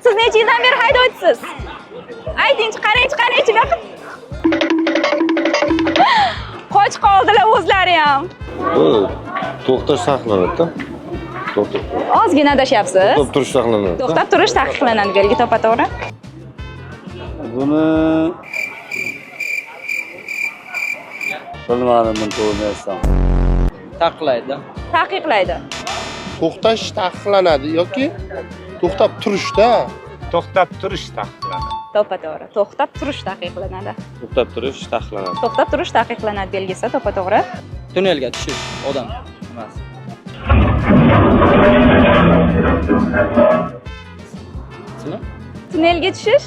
Siz necha yildan beri haydovchisiz? Aytingchi, qarang-chi buyoqqa. Qoch qoldilar o'zlari ham. To'xtash saqlanadi. Ozgina adashyapsiz. To'xtab turish saqlanadi. To'xtab turish taqiqlanadi belgi to'g'ri. Buni bilmadim to'g'risam. Taqiqlaydi. To'xtash taqiqlanadi yoki to'xtab turishda. To'xtab turish taqiqlanadi. To'g'ri. To'xtab turish taqiqlanadi. To'xtab turish taqiqlanadi. To'xtab turish taqiqlanadi belgisi to'g'ri. Tunnelga tushish odam emas. Tunnelga tushish?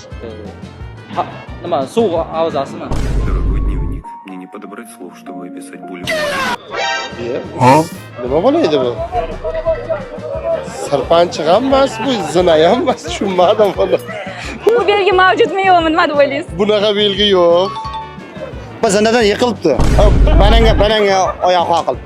Nima, suv havzasimi? Дорогой дневник, мне не подобрать слов, чтобы описать боль. Nima bo'laydi bu? Sarpanchiq ham emas, bu zina ham emas, tushunmadim buni. Bu belgi mavjudmi yo'qmi, nima deb o'ylaysiz? Bunaqa belgi yo'q. Zinadan yiqilibdi. Bananga oyoq qoqildi.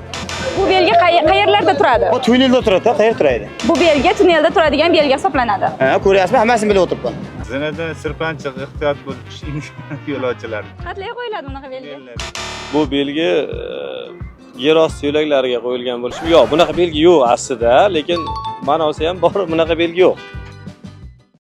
Bu belgi qayerlarda turadi? O tunnelda turadi, qayerda turadi? Bu belgi tunnelda turadigan belgi hisoblanadi. Ko'ryapsizmi? Hammasini bilib o'tiribman. Zinadan sirpanchiq ehtiyot bo'lish yo'lovchilar. Qatliga qo'yiladi bunaqa belgi. Bu belgi yer osti yo'laklariga qo'yilgan bo'lishi. Yo'q, bunaqa belgi yo'q aslida, lekin ma'nosi ham bor, bunaqa belgi yo'q.